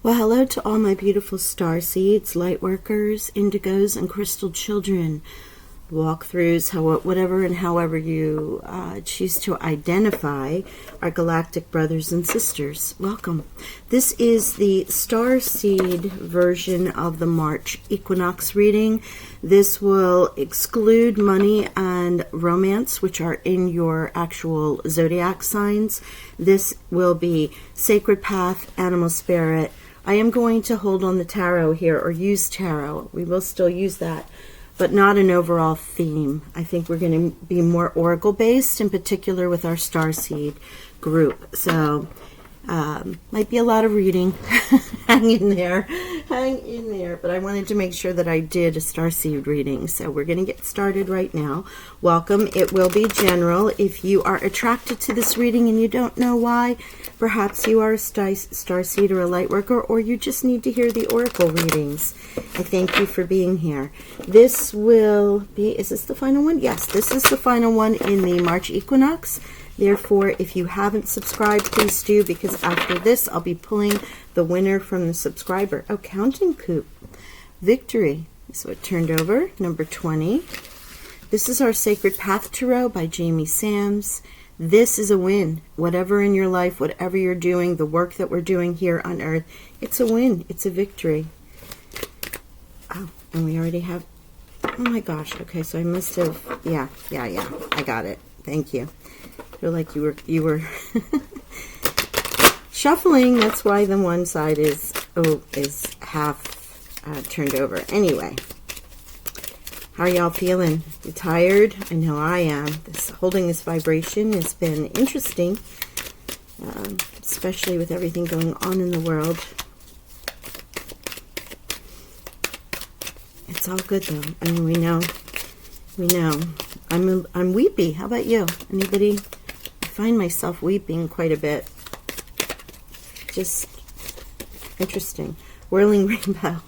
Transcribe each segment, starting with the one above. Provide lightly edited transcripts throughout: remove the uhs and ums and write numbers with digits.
Well, hello to all my beautiful starseeds, lightworkers, indigos, and crystal children. Walkthroughs, whatever and however you choose to identify our galactic brothers and sisters. Welcome. This is the Starseed version of the March Equinox reading. This will exclude money and romance, which are in your actual zodiac signs. This will be Sacred Path, Animal Spirit. I am going to hold on the tarot here, or use tarot. We will still use that, but not an overall theme. I think we're going to be more oracle based, in particular with our Starseed group. So might be a lot of reading. hang in there, but I wanted to make sure that I did a Starseed reading. So we're going to get started right now. Welcome. It will be general. If you are attracted to this reading and you don't know why, perhaps you are a Starseed or a Lightworker, or you just need to hear the oracle readings. I thank you for being here. This will be, is this the final one? Yes, this is the final one in the March Equinox. Therefore, if you haven't subscribed, please do, because after this, I'll be pulling the winner from the subscriber. Oh, Counting Coup. Victory. So it turned over, number 20. This is our Sacred Path Tarot by Jamie Sams. This is a win. Whatever in your life, whatever you're doing, the work that we're doing here on Earth, it's a win. It's a victory. Oh, and we already have, oh my gosh. Okay, so I must have, yeah. I got it. Thank you. I feel like you were shuffling. That's why the one side is half turned over. Anyway, how are y'all feeling? You tired? I know I am. Holding this vibration has been interesting, especially with everything going on in the world. It's all good though. I mean, we know. I'm weepy. How about you? Anybody? I find myself weeping quite a bit. Just interesting. Whirling rainbow.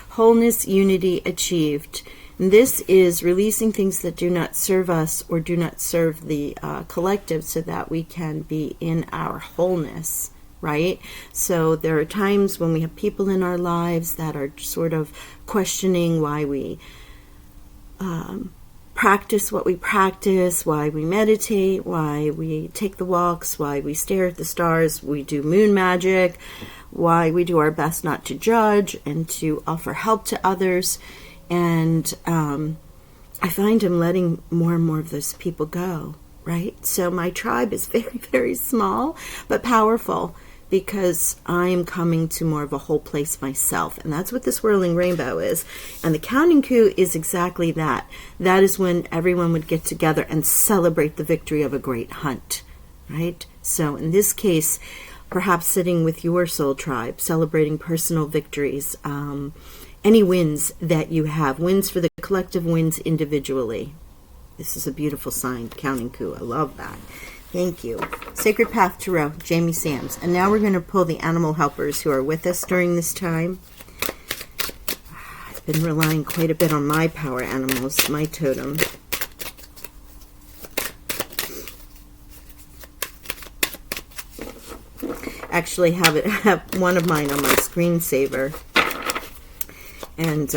Wholeness, unity achieved. And this is releasing things that do not serve us or do not serve the collective, so that we can be in our wholeness, right? So there are times when we have people in our lives that are sort of questioning why we practice what we practice, why we meditate, why we take the walks, why we stare at the stars, we do moon magic, why we do our best not to judge and to offer help to others. And I find I'm letting more and more of those people go, right? So my tribe is very, very small, but powerful, because I'm coming to more of a whole place myself. And that's what this whirling rainbow is. And the Counting Coup is exactly that. That is when everyone would get together and celebrate the victory of a great hunt, right? So in this case, perhaps sitting with your soul tribe, celebrating personal victories, any wins that you have, wins for the collective, wins individually. This is a beautiful sign, Counting Coup. I love that. Thank you. Sacred Path Tarot, Jamie Sams. And now we're going to pull the animal helpers who are with us during this time. I've been relying quite a bit on my power animals, my totem. Actually have one of mine on my screensaver. And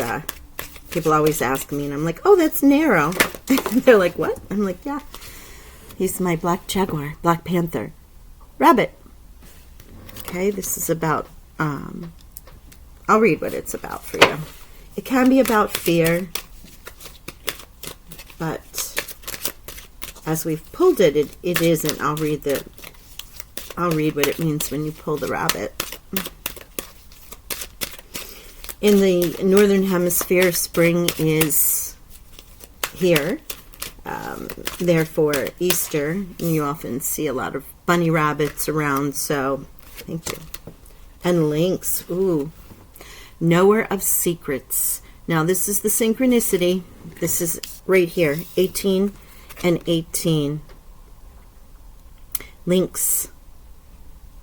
people always ask me, and I'm like, oh, that's Nero. They're like, what? I'm like, yeah. He's my black jaguar, black panther, rabbit. Okay, this is about, I'll read what it's about for you. It can be about fear, but as we've pulled it, it isn't. I'll read what it means when you pull the rabbit. In the Northern Hemisphere, spring is here. Therefore, Easter, and you often see a lot of bunny rabbits around, so thank you. And lynx, ooh. Knower of secrets. Now, this is the synchronicity. This is right here, 18 and 18. Lynx.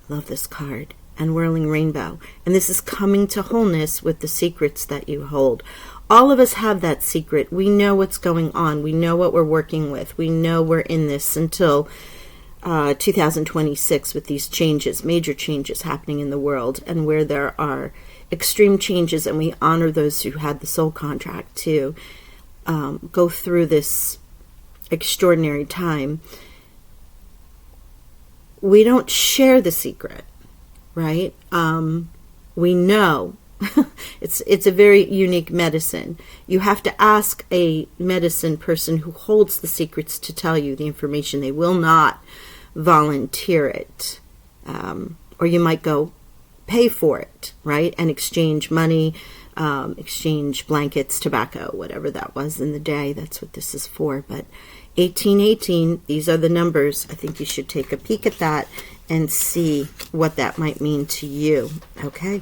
Love this card. And whirling rainbow. And this is coming to wholeness with the secrets that you hold. All of us have that secret. We know what's going on. We know what we're working with. We know we're in this until 2026 with these changes, major changes happening in the world, and where there are extreme changes, and we honor those who had the soul contract to go through this extraordinary time. We don't share the secret, right? We know it's a very unique medicine. You have to ask a medicine person who holds the secrets to tell you the information. They will not volunteer it, or you might go pay for it, right? And exchange money, exchange blankets, tobacco, whatever that was in the day. That's what this is for. But 1818, these are the numbers. I think you should take a peek at that and see what that might mean to you. Okay,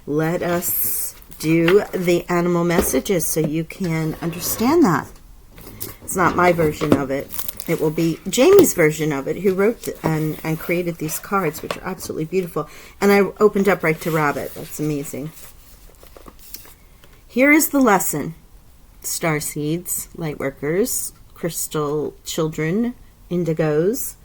let us do the animal messages so you can understand that. It's not my version of it. It will be Jamie's version of it, who wrote and created these cards, which are absolutely beautiful. And I opened up right to Rabbit. That's amazing. Here is the lesson. Starseeds, Lightworkers, Crystal Children, Indigos.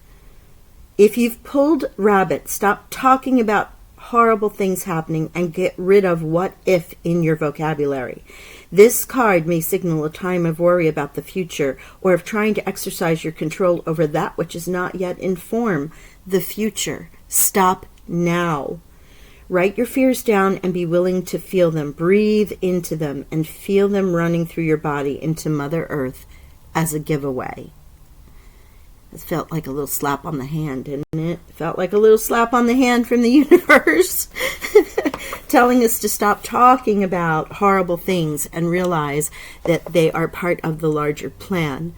If you've pulled Rabbit, stop talking about horrible things happening and get rid of what if in your vocabulary. This card may signal a time of worry about the future, or of trying to exercise your control over that which is not yet in form, the future. Stop now. Write your fears down and be willing to feel them. Breathe into them and feel them running through your body into Mother Earth as a giveaway. It felt like a little slap on the hand, didn't it? It felt like a little slap on the hand from the universe, telling us to stop talking about horrible things and realize that they are part of the larger plan.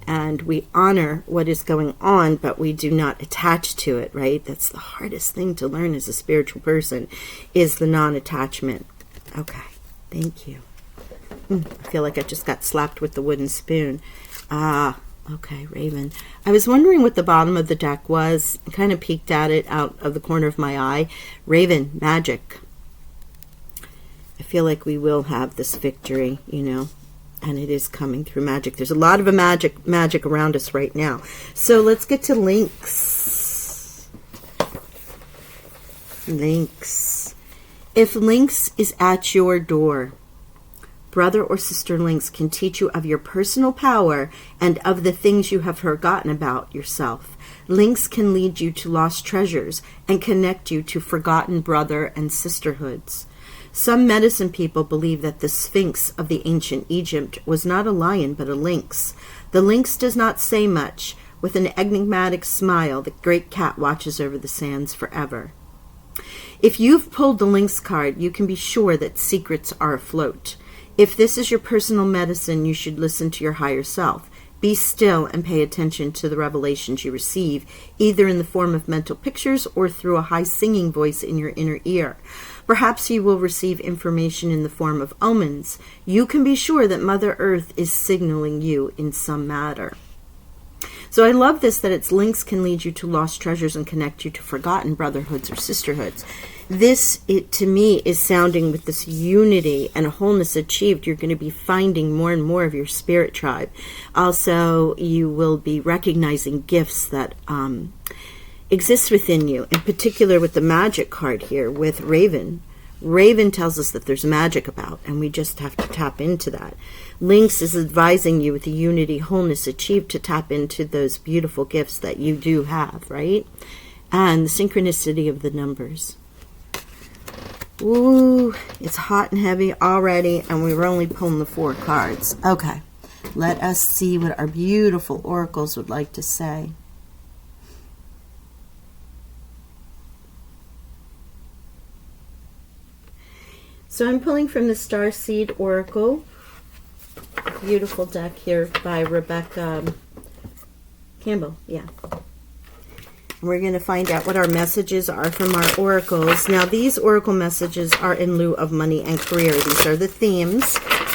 And we honor what is going on, but we do not attach to it, right? That's the hardest thing to learn as a spiritual person, is the non-attachment. Okay, thank you. I feel like I just got slapped with the wooden spoon. Okay, Raven. I was wondering what the bottom of the deck was. I kind of peeked at it out of the corner of my eye. Raven, magic. I feel like we will have this victory, you know, and it is coming through magic. There's a lot of magic around us right now. So let's get to Lynx. Lynx. If Lynx is at your door, brother or sister Lynx can teach you of your personal power and of the things you have forgotten about yourself. Lynx can lead you to lost treasures and connect you to forgotten brother and sisterhoods. Some medicine people believe that the Sphinx of the ancient Egypt was not a lion but a lynx. The lynx does not say much. With an enigmatic smile, the great cat watches over the sands forever. If you've pulled the lynx card, you can be sure that secrets are afloat. If this is your personal medicine, you should listen to your higher self. Be still and pay attention to the revelations you receive, either in the form of mental pictures or through a high singing voice in your inner ear. Perhaps you will receive information in the form of omens. You can be sure that Mother Earth is signaling you in some matter. So I love this, that its links can lead you to lost treasures and connect you to forgotten brotherhoods or sisterhoods. This, to me, is sounding with this unity and a wholeness achieved. You're going to be finding more and more of your spirit tribe. Also, you will be recognizing gifts that exist within you, in particular with the magic card here with Raven. Raven tells us that there's magic about, and we just have to tap into that. Lynx is advising you with the unity, wholeness achieved, to tap into those beautiful gifts that you do have, right? And the synchronicity of the numbers. Ooh, it's hot and heavy already, and we were only pulling the 4 cards. Okay, let us see what our beautiful oracles would like to say. So I'm pulling from the Starseed Oracle. Beautiful deck here by Rebecca Campbell. Yeah. We're going to find out what our messages are from our oracles. Now, these oracle messages are in lieu of money and career. These are the themes.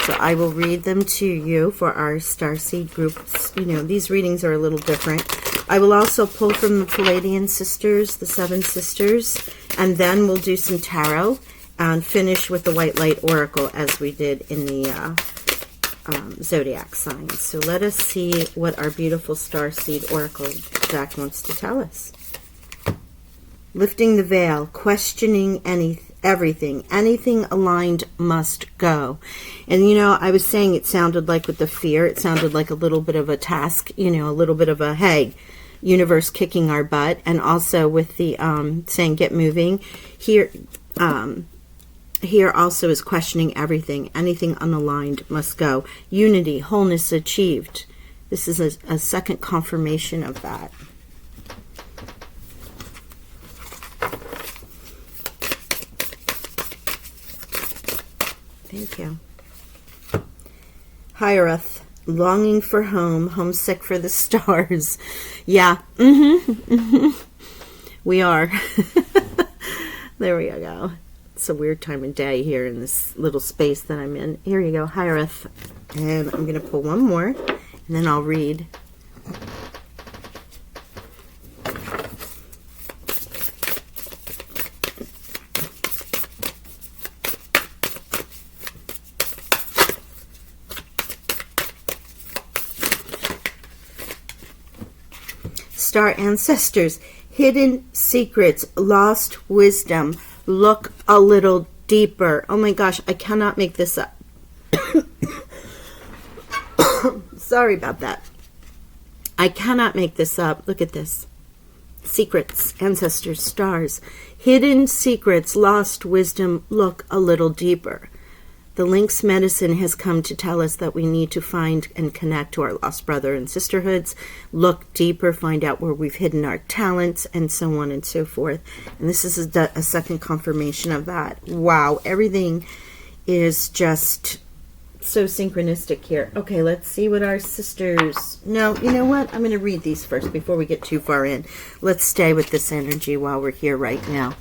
So I will read them to you for our Starseed groups. You know, these readings are a little different. I will also pull from the Palladian sisters, the 7 sisters, and then we'll do some tarot and finish with the White Light Oracle as we did in the zodiac signs. So let us see what our beautiful Starseed Oracle deck wants to tell us. Lifting the veil, questioning everything. Anything aligned must go. And you know, I was saying it sounded like with the fear, it sounded like a little bit of a task, you know, a little bit of a, hey, universe kicking our butt. And also with the saying get moving. Here also is questioning everything. Anything unaligned must go. Unity, wholeness achieved. This is a second confirmation of that. Thank you. Hiereth, longing for home, homesick for the stars. Yeah. We are. There we go. It's a weird time of day here in this little space that I'm in. Here you go, Hiereth. And I'm going to pull one more, and then I'll read. Star ancestors, hidden secrets, lost wisdom. Look a little deeper. Oh my gosh, I cannot make this up. Sorry about that. I cannot make this up. Look at this. Secrets, ancestors, stars. Hidden secrets, lost wisdom. Look a little deeper. The Lynx medicine has come to tell us that we need to find and connect to our lost brother and sisterhoods, look deeper, find out where we've hidden our talents, and so on and so forth. And this is a second confirmation of that. Wow, everything is just so synchronistic here. Okay, let's see what our sisters... No, you know what? I'm going to read these first before we get too far in. Let's stay with this energy while we're here right now.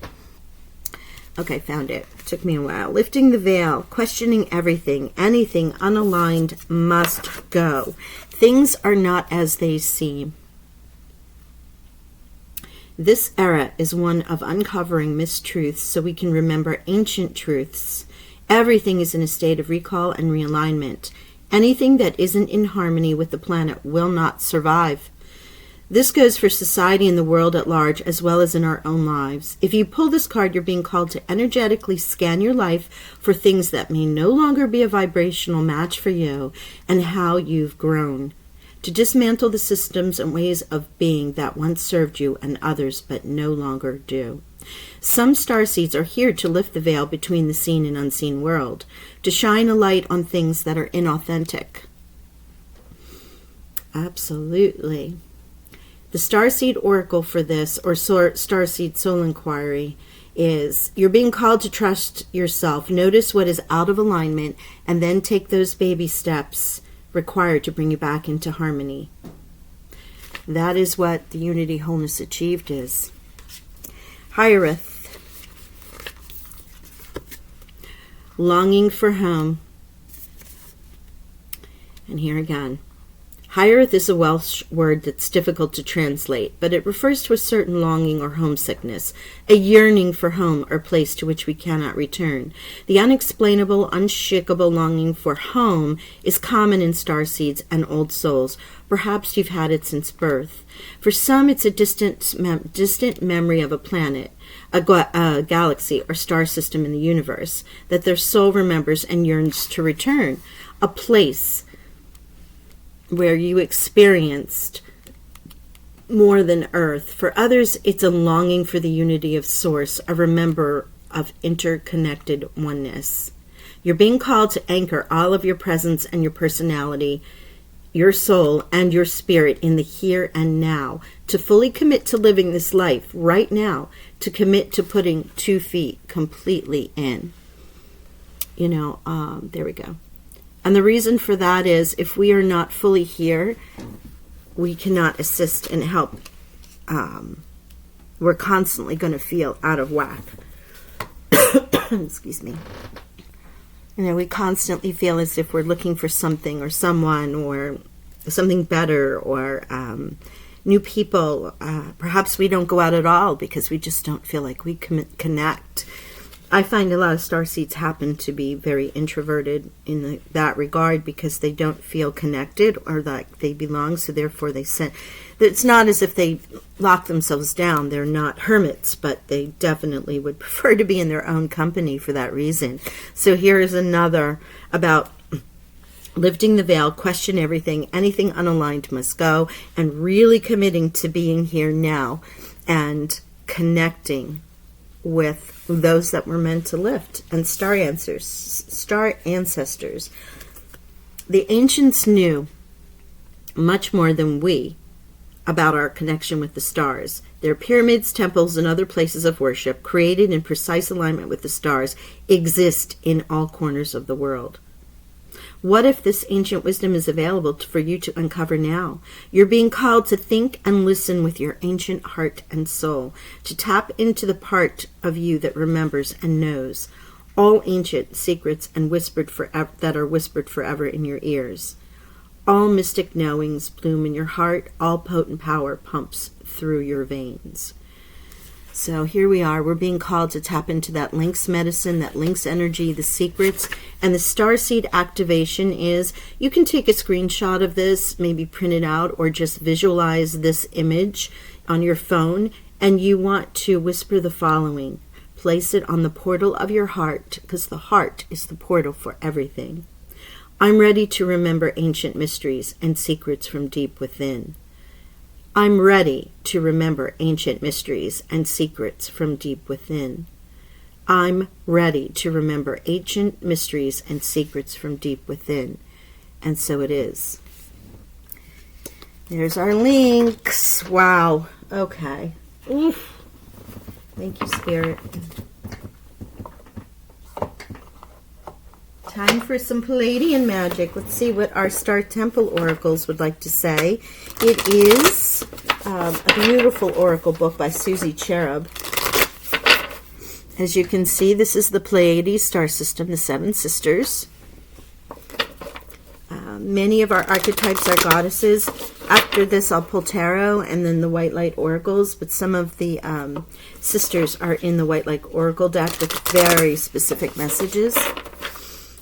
Okay, found it. Took me a while. Lifting the veil, questioning everything, anything unaligned must go. Things are not as they seem. This era is one of uncovering mistruths so we can remember ancient truths. Everything is in a state of recall and realignment. Anything that isn't in harmony with the planet will not survive. This goes for society and the world at large, as well as in our own lives. If you pull this card, you're being called to energetically scan your life for things that may no longer be a vibrational match for you and how you've grown. To dismantle the systems and ways of being that once served you and others but no longer do. Some starseeds are here to lift the veil between the seen and unseen world, to shine a light on things that are inauthentic. Absolutely. The Starseed Oracle for this, or Starseed Soul Inquiry, is you're being called to trust yourself, notice what is out of alignment, and then take those baby steps required to bring you back into harmony. That is what the Unity Wholeness Achieved is. Hiereth, longing for home. And here again. Hiereth is a Welsh word that's difficult to translate, but it refers to a certain longing or homesickness, a yearning for home or place to which we cannot return. The unexplainable, unshakable longing for home is common in starseeds and old souls. Perhaps you've had it since birth. For some, it's a distant memory of a planet, a galaxy or star system in the universe that their soul remembers and yearns to return, a place where you experienced more than Earth. For others, it's a longing for the unity of Source, a remember of interconnected oneness. You're being called to anchor all of your presence and your personality, your soul and your spirit in the here and now, to fully commit to living this life right now, to commit to putting 2 feet completely in. There we go. And the reason for that is if we are not fully here, we cannot assist and help. We're constantly going to feel out of whack. Excuse me. We constantly feel as if we're looking for something or someone or something better or new people. Perhaps we don't go out at all because we just don't feel like we connect. I find a lot of starseeds happen to be very introverted in that regard because they don't feel connected or like they belong, so therefore they send. It's not as if they lock themselves down. They're not hermits, but they definitely would prefer to be in their own company for that reason. So here is another about lifting the veil, question everything, anything unaligned must go, and really committing to being here now and connecting with those that were meant to lift, and star ancestors. The ancients knew much more than we about our connection with the stars. Their pyramids, temples, and other places of worship, created in precise alignment with the stars, exist in all corners of the world. What if this ancient wisdom is available for you to uncover now? You're being called to think and listen with your ancient heart and soul, to tap into the part of you that remembers and knows all ancient secrets and that are whispered forever in your ears. All mystic knowings bloom in your heart. All potent power pumps through your veins. So here we are. We're being called to tap into that Lynx medicine, that Lynx energy, the secrets. And the Starseed Activation is, you can take a screenshot of this, maybe print it out, or just visualize this image on your phone. And you want to whisper the following. Place it on the portal of your heart, because the heart is the portal for everything. I'm ready to remember ancient mysteries and secrets from deep within. I'm ready to remember ancient mysteries and secrets from deep within. I'm ready to remember ancient mysteries and secrets from deep within. And so it is. There's our links. Wow. Okay. Oof. Thank you, Spirit. Time for some Palladian magic. Let's see what our Star Temple oracles would like to say. It is a beautiful oracle book by Susie Cherub. As you can see, this is the Pleiades star system, the Seven Sisters. Many of our archetypes are goddesses. After this, I'll pull tarot and then the White Light oracles, but some of the sisters are in the White Light oracle deck with very specific messages.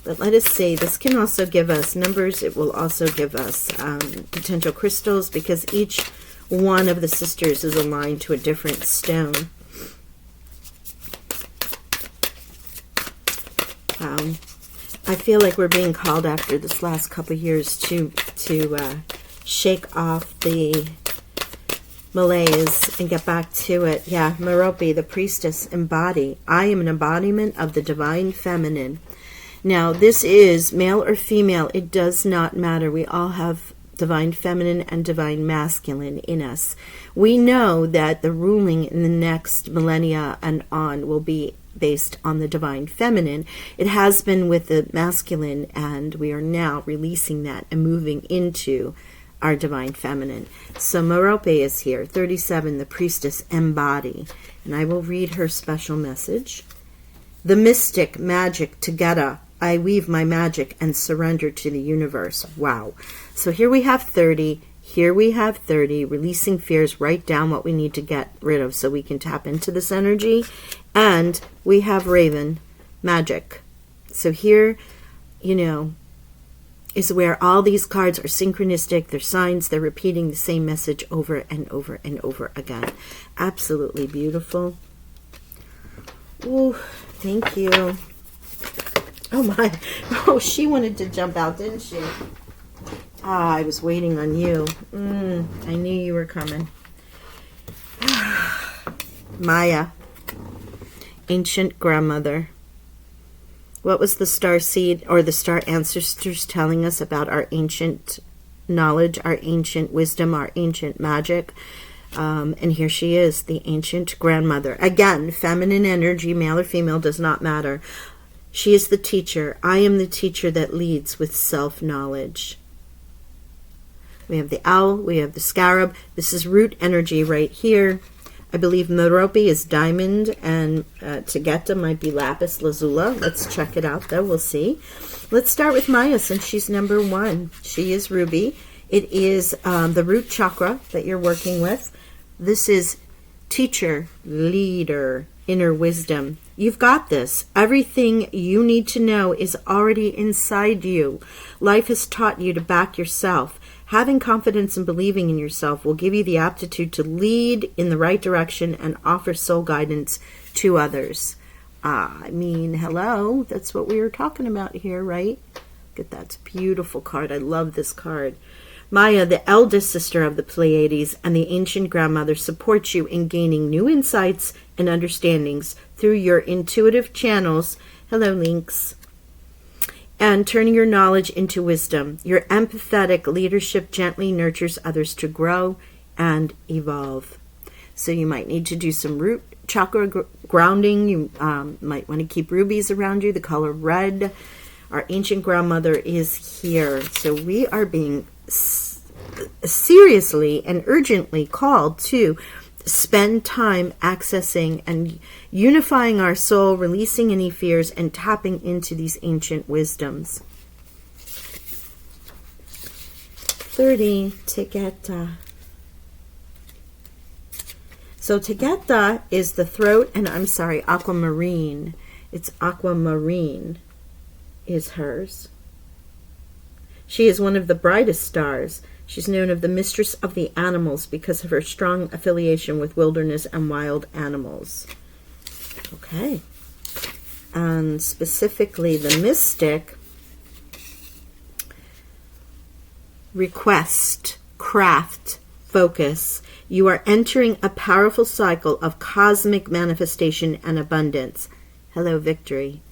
But let us see, this can also give us numbers. It will also give us potential crystals, because each one of the sisters is aligned to a different stone. I feel like we're being called after this last couple of years to shake off the malaise and get back to it. Yeah, Merope, the priestess, embody. I am an embodiment of the divine feminine. Now, this is male or female. It does not matter. We all have divine feminine and divine masculine in us. We know that the ruling in the next millennia and on will be based on the divine feminine. It has been with the masculine, and we are now releasing that and moving into our divine feminine. So Merope is here, 37, the priestess, embody. And I will read her special message. The mystic magic together. I weave my magic and surrender to the universe. Wow. So here we have 30. Here we have 30. Releasing fears. Write down what we need to get rid of so we can tap into this energy. And we have Raven. Magic. So here, is where all these cards are synchronistic. They're signs. They're repeating the same message over and over and over again. Absolutely beautiful. Ooh, thank you. Oh my. Oh, she wanted to jump out, didn't she? Ah, I was waiting on you. I knew you were coming. Maya. Ancient grandmother. What was the star seed or the star ancestors telling us about our ancient knowledge, our ancient wisdom, our ancient magic? And here she is, the ancient grandmother. Again, feminine energy, male or female, does not matter. She is the teacher. I am the teacher that leads with self-knowledge. We have the owl. We have the scarab. This is root energy right here. I believe Merope is diamond, and Tegeta might be lapis lazuli. Let's check it out, though. We'll see. Let's start with Maya, since she's number 1. She is ruby. It is the root chakra that you're working with. This is teacher, leader, inner wisdom, You've got this. Everything you need to know is already inside you. Life has taught you to back yourself. Having confidence and believing in yourself will give you the aptitude to lead in the right direction and offer soul guidance to others. I mean, hello, that's what we were talking about here, right? Look at that beautiful card. I love this card. Maya, the eldest sister of the Pleiades and the ancient grandmother, supports you in gaining new insights and understandings through your intuitive channels. Hello, Lynx. And turning your knowledge into wisdom. Your empathetic leadership gently nurtures others to grow and evolve. So you might need to do some root chakra grounding. You might want to keep rubies around you, the color red. Our ancient grandmother is here. So we are being seriously and urgently called to spend time accessing and unifying our soul, releasing any fears, and tapping into these ancient wisdoms. 30, Tegeta. So Tegeta is the throat, and I'm sorry, aquamarine. It's aquamarine is hers. She is one of the brightest stars. She's known as the mistress of the animals because of her strong affiliation with wilderness and wild animals. Okay. And specifically the mystic, request, craft, focus. You are entering a powerful cycle of cosmic manifestation and abundance. Hello, victory.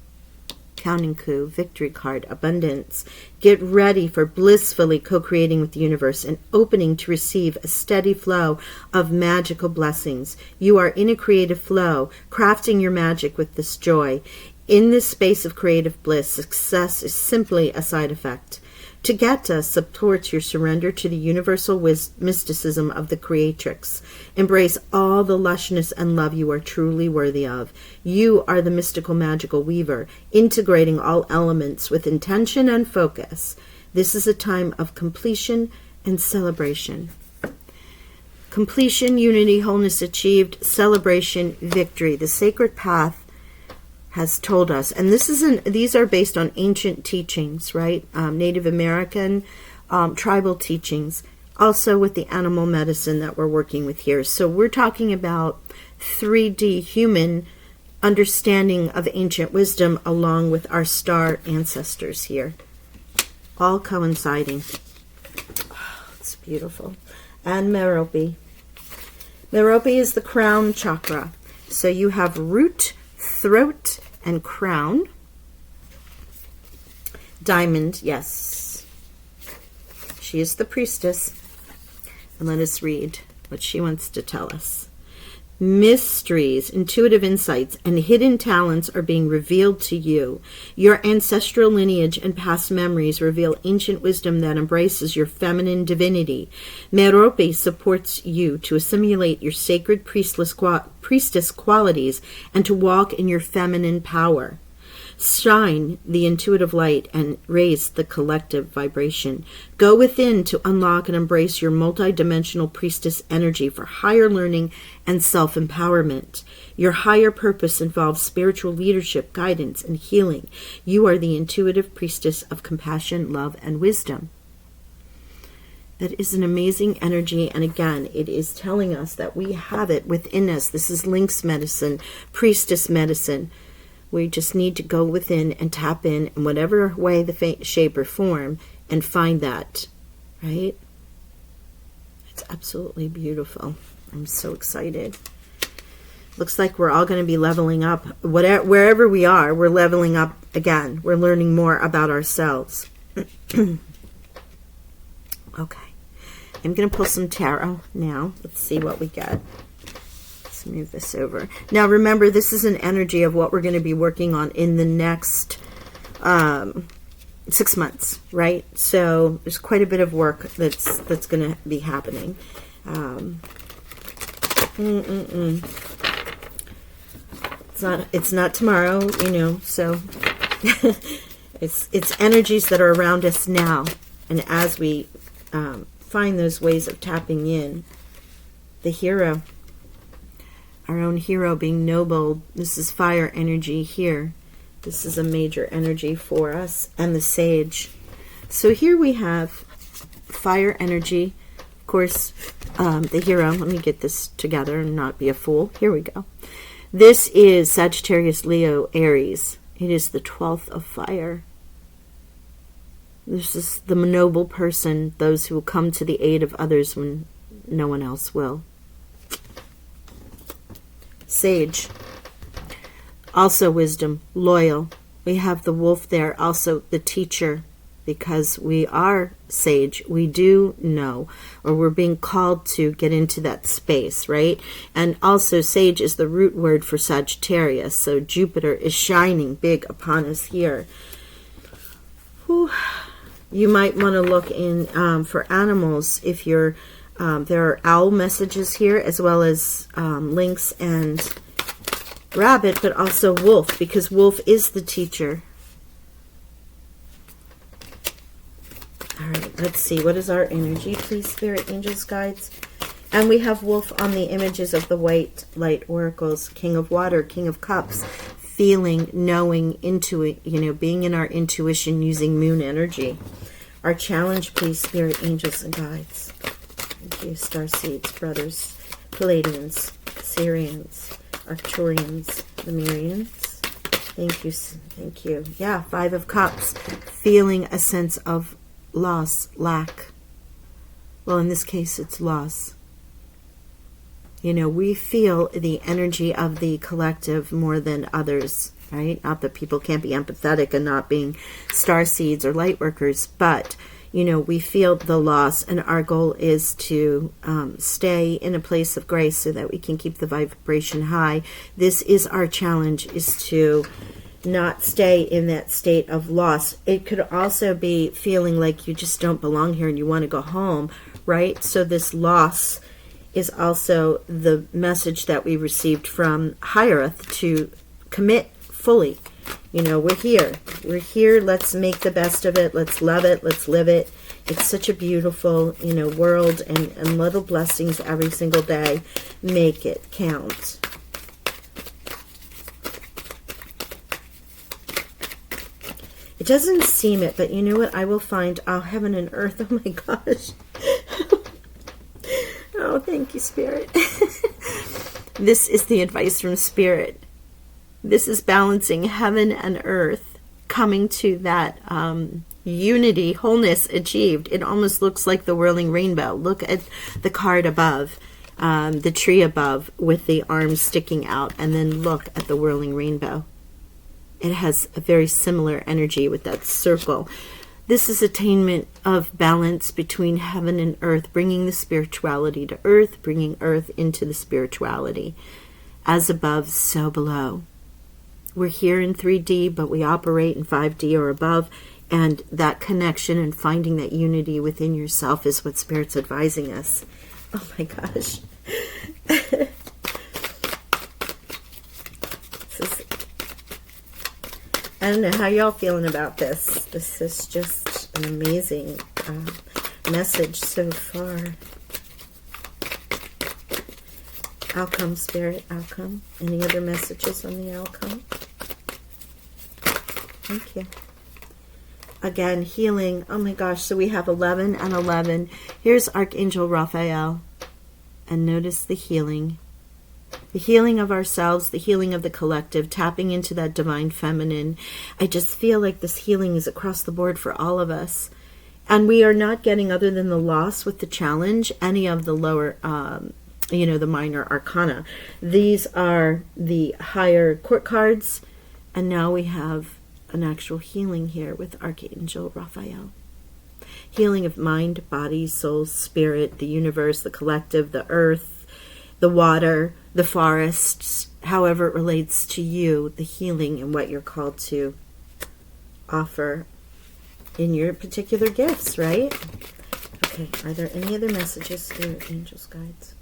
Counting coup, victory card, abundance. Get ready for blissfully co-creating with the universe and opening to receive a steady flow of magical blessings. You are in a creative flow, crafting your magic with this joy. In this space of creative bliss, success is simply a side effect. Tegeta supports your surrender to the universal mysticism of the Creatrix. Embrace all the lushness and love you are truly worthy of. You are the mystical magical weaver, integrating all elements with intention and focus. This is a time of completion and celebration. Completion, unity, wholeness achieved, celebration, victory. The sacred path has told us, and these are based on ancient teachings, right? Native American tribal teachings, also with the animal medicine that we're working with here. So we're talking about 3D human understanding of ancient wisdom along with our star ancestors here, all coinciding. Oh, it's beautiful. And Merope. Merope is the crown chakra. So you have root, throat, and crown. Diamond, yes. She is the priestess. And let us read what she wants to tell us. Mysteries, intuitive insights, and hidden talents are being revealed to you. Your ancestral lineage and past memories reveal ancient wisdom that embraces your feminine divinity. Merope supports you to assimilate your sacred priestess qualities and to walk in your feminine power. Shine the intuitive light and raise the collective vibration. Go within to unlock and embrace your multidimensional priestess energy for higher learning and self-empowerment. Your higher purpose involves spiritual leadership, guidance, and healing. You are the intuitive priestess of compassion, love, and wisdom. That is an amazing energy, and again, it is telling us that we have it within us. This is Lynx medicine, priestess medicine. We just need to go within and tap in whatever way, the shape, or form, and find that, right? It's absolutely beautiful. I'm so excited. Looks like we're all going to be leveling up. Wherever we are, we're leveling up again. We're learning more about ourselves. Okay. I'm going to pull some tarot now. Let's see what we get. Move this over. Now remember, this is an energy of what we're going to be working on in the next 6 months, right? So there's quite a bit of work that's going to be happening. It's not tomorrow, you know, so it's energies that are around us now, and as we find those ways of tapping in. The hero. Our own hero being noble. This is fire energy here. This is a major energy for us. And the sage. So here we have fire energy. Of course, the hero. Let me get this together and not be a fool. Here we go. This is Sagittarius, Leo, Aries. It is the 12th of fire. This is the noble person, those who will come to the aid of others when no one else will. Sage. Also wisdom, loyal. We have the wolf there, also the teacher, because we are sage. We do know, or we're being called to get into that space, right? And also sage is the root word for Sagittarius, so Jupiter is shining big upon us here. Whew. You might want to look in for animals if you're, there are owl messages here, as well as lynx and rabbit, but also wolf, because wolf is the teacher. All right, let's see. What is our energy, please, spirit, angels, guides? And we have wolf on the images of the white light oracles, king of water, king of cups, feeling, knowing, being in our intuition using moon energy. Our challenge, please, spirit, angels, and guides. Thank you, Starseeds, brothers, Palladians, Syrians, Arcturians, Lemurians. Thank you, thank you. Yeah, 5 of Cups, feeling a sense of loss, lack. Well, in this case, it's loss. We feel the energy of the collective more than others, right? Not that people can't be empathetic and not being starseeds or lightworkers, but, we feel the loss, and our goal is to stay in a place of grace so that we can keep the vibration high. This is our challenge, is to not stay in that state of loss. It could also be feeling like you just don't belong here and you want to go home, right? So this loss is also the message that we received from Hiereth to commit fully. We're here, let's make the best of it, let's love it, let's live it. It's such a beautiful, world, and little blessings every single day. Make it count. It doesn't seem it, but you know what? I will find, heaven and earth. Oh my gosh. Oh, thank you, Spirit. This is the advice from Spirit. This is balancing heaven and earth, coming to that unity, wholeness achieved. It almost looks like the whirling rainbow. Look at the card above, the tree above with the arms sticking out, and then look at the whirling rainbow. It has a very similar energy with that circle. This is attainment of balance between heaven and earth, bringing the spirituality to earth, bringing earth into the spirituality. As above, so below. We're here in 3D, but we operate in 5D or above, and that connection and finding that unity within yourself is what Spirit's advising us. Oh my gosh. I don't know how y'all feeling about this. This is just an amazing message so far. Outcome, Spirit, outcome. Any other messages on the outcome? Thank you. Again, healing. Oh my gosh, so we have 11 and 11. Here's Archangel Raphael. And notice the healing. The healing of ourselves, the healing of the collective, tapping into that divine feminine. I just feel like this healing is across the board for all of us. And we are not getting, other than the loss with the challenge, any of the lower, the minor arcana. These are the higher court cards. And now we have an actual healing here with Archangel Raphael. Healing of mind, body, soul, spirit, the universe, the collective, the earth, the water, the forests, however it relates to you, the healing and what you're called to offer in your particular gifts, right? Okay, are there any other messages, Spirit, angels, guides?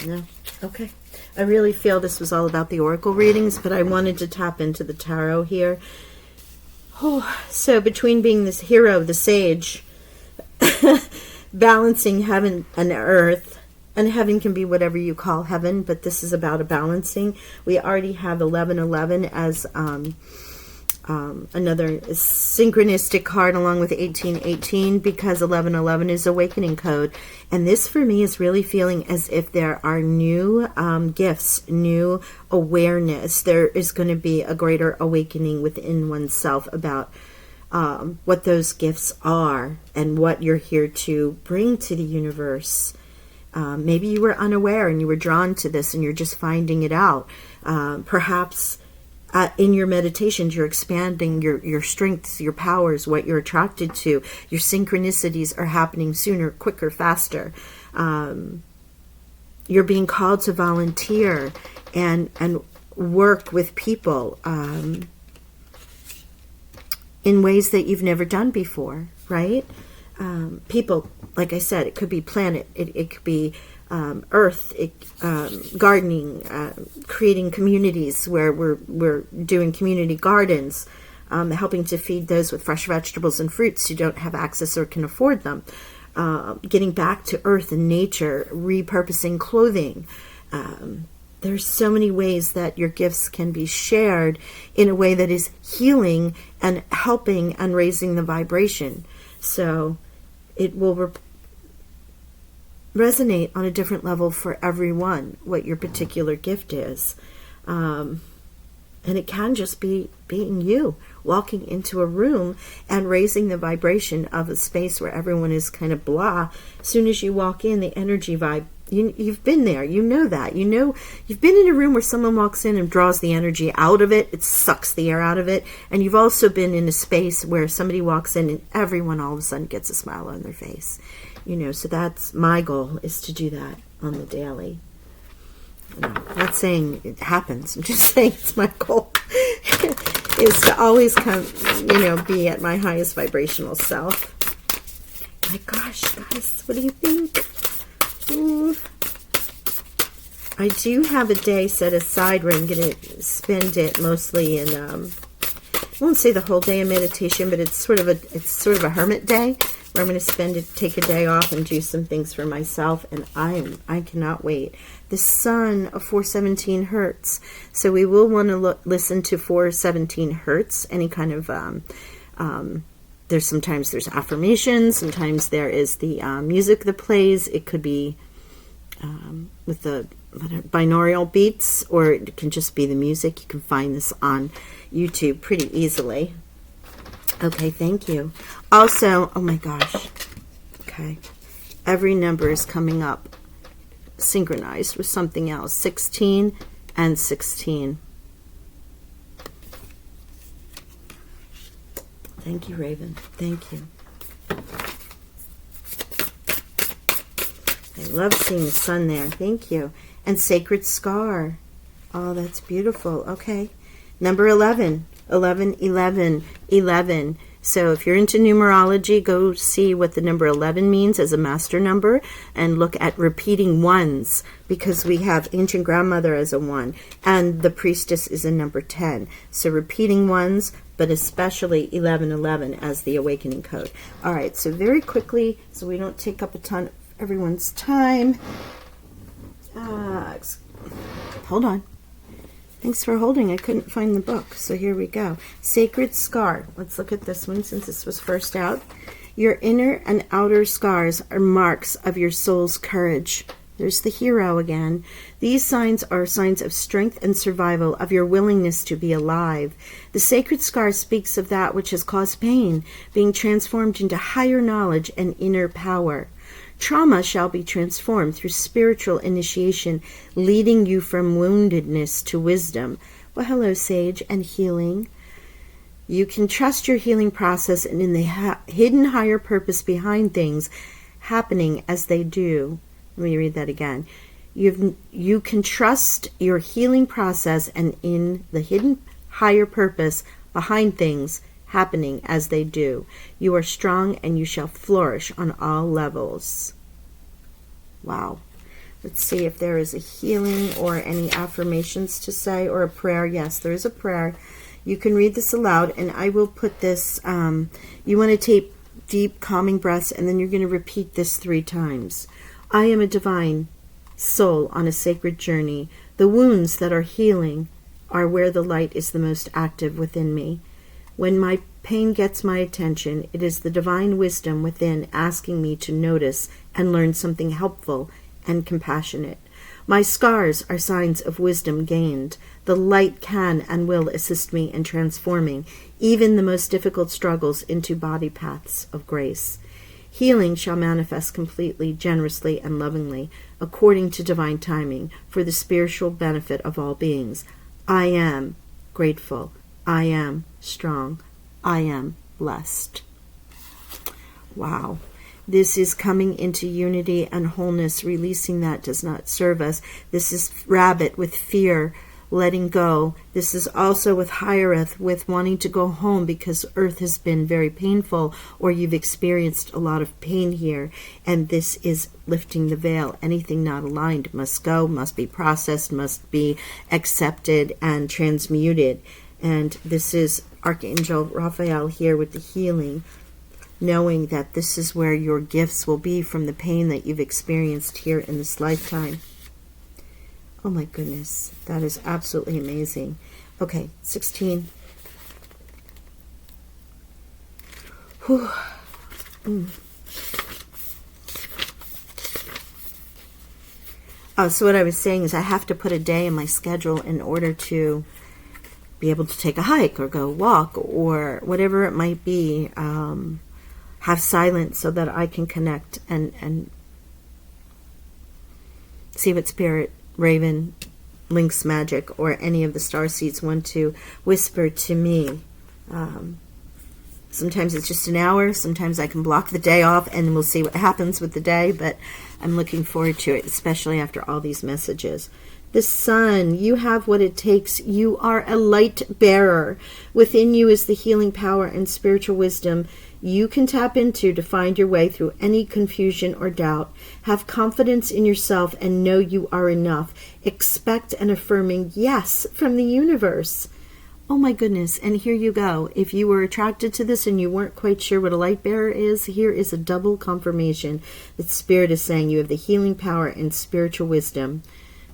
No? Okay. I really feel this was all about the oracle readings, but I wanted to tap into the tarot here. So between being this hero, the sage, balancing heaven and earth, and heaven can be whatever you call heaven, but this is about a balancing. We already have 1111 as another synchronistic card along with 1818, because 1111 is awakening code. And this for me is really feeling as if there are new gifts, new awareness. There is going to be a greater awakening within oneself about what those gifts are and what you're here to bring to the universe. Maybe you were unaware and you were drawn to this and you're just finding it out. Perhaps in your meditations, you're expanding your strengths, your powers, what you're attracted to. Your synchronicities are happening sooner, quicker, faster. You're being called to volunteer and work with people in ways that you've never done before, right? People, like I said, it could be planet, it could be earth, gardening, creating communities where we're doing community gardens, helping to feed those with fresh vegetables and fruits who don't have access or can afford them, getting back to earth and nature, repurposing clothing. There's so many ways that your gifts can be shared in a way that is healing and helping and raising the vibration. So it will resonate on a different level for everyone, what your particular gift is. And it can just be being you, walking into a room and raising the vibration of a space where everyone is kind of blah. As soon as you walk in, the energy vibe, you've been there, you know that. You know, you've been in a room where someone walks in and draws the energy out of it, it sucks the air out of it. And you've also been in a space where somebody walks in and everyone all of a sudden gets a smile on their face. You know, so that's my goal, is to do that on the daily. I'm not saying it happens, I'm just saying it's my goal, is to always come, be at my highest vibrational self. My gosh, guys, what do you think? Ooh. I do have a day set aside where I'm going to spend it mostly in, I won't say the whole day in meditation, but it's sort of a hermit day where I'm going to take a day off and do some things for myself, and I cannot wait. The sun of 417 hertz, so we will want to listen to 417 hertz. Any kind of sometimes there's affirmations, sometimes there is the music that plays. It could be with the binaural beats, or it can just be the music. You can find this on YouTube pretty easily. Okay, thank you. Also, oh my gosh, okay, every number is coming up synchronized with something else. 16 and 16. Thank you, Raven. Thank you. I love seeing the sun there. Thank you. And Sacred Scar. Oh, that's beautiful. Okay. Number 11. 11, 11, 11. So if you're into numerology, go see what the number 11 means as a master number and look at repeating ones, because we have Ancient Grandmother as a 1 and the Priestess is a number 10. So repeating ones, but especially 1111 as the awakening code. All right, so very quickly, so we don't take up a ton of everyone's time. Hold on. Thanks for holding. I couldn't find the book. So here we go. Sacred Scar. Let's look at this one since this was first out. Your inner and outer scars are marks of your soul's courage. There's the hero again. These signs are signs of strength and survival, of your willingness to be alive. The sacred scar speaks of that which has caused pain, being transformed into higher knowledge and inner power. Trauma shall be transformed through spiritual initiation, leading you from woundedness to wisdom. Well, hello, Sage, and healing. You can trust your healing process and in the hidden higher purpose behind things happening as they do. Let me read that again. You can trust your healing process and in the hidden higher purpose behind things happening as they do. You are strong and you shall flourish on all levels. Wow. Let's see if there is a healing or any affirmations to say or a prayer. Yes, there is a prayer. You can read this aloud, and I will put this, you want to take deep, calming breaths, and then you're going to repeat this 3 times. I am a divine soul on a sacred journey. The wounds that are healing are where the light is the most active within me. When my pain gets my attention, it is the divine wisdom within asking me to notice and learn something helpful and compassionate. My scars are signs of wisdom gained. The light can and will assist me in transforming even the most difficult struggles into body paths of grace. Healing shall manifest completely, generously, and lovingly, according to divine timing, for the spiritual benefit of all beings. I am grateful. I am strong. I am blessed. Wow. This is coming into unity and wholeness. Releasing that does not serve us. This is rabbit with fear, letting go. This is also with Hiereth, with wanting to go home because Earth has been very painful, or you've experienced a lot of pain here. And this is lifting the veil. Anything not aligned must go, must be processed, must be accepted and transmuted. And this is Archangel Raphael here with the healing, knowing that this is where your gifts will be from the pain that you've experienced here in this lifetime. Oh my goodness, that is absolutely amazing. Okay, 16. Whew. So what I was saying is I have to put a day in my schedule in order to be able to take a hike or go walk or whatever it might be. Have silence so that I can connect and see what Spirit, Raven, Lynx Magic, or any of the Starseeds want to whisper to me. Sometimes it's just an hour. Sometimes I can block the day off and we'll see what happens with the day. But I'm looking forward to it, especially after all these messages. The sun, you have what it takes. You are a light bearer. Within you is the healing power and spiritual wisdom you can tap into to find your way through any confusion or doubt. Have confidence in yourself and know you are enough. Expect an affirming yes from the universe. Oh my goodness, and here you go. If you were attracted to this and you weren't quite sure what a light bearer is, here is a double confirmation that Spirit is saying you have the healing power and spiritual wisdom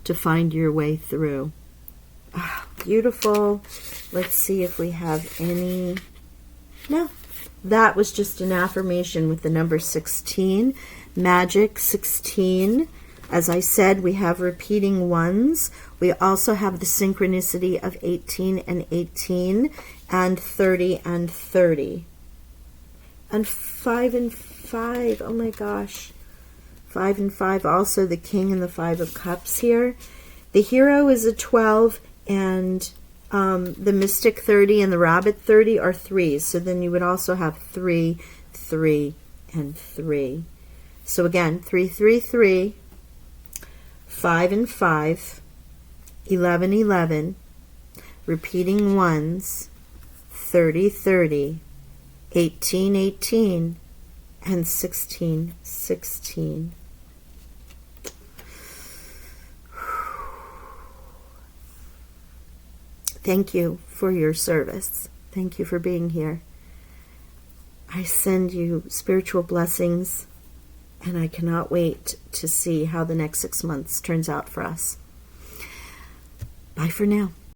to find your way through. Beautiful. Let's see if we have any. No. That was just an affirmation with the number 16. Magic 16. As I said, we have repeating ones. We also have the synchronicity of 18 and 18 and 30 and 30. And 5 and 5. Oh my gosh. 5 and 5. Also the King and the 5 of Cups here. The Hero is a 12, and the Mystic 30 and the Rabbit 30 are 3s. So then you would also have 3, 3, and 3. So again, 3, 3, 3, 5 and 5, 11, 11, repeating ones, 30, 30, 18, 18, and 16, 16. Thank you for your service. Thank you for being here. I send you spiritual blessings, and I cannot wait to see how the next 6 months turns out for us. Bye for now.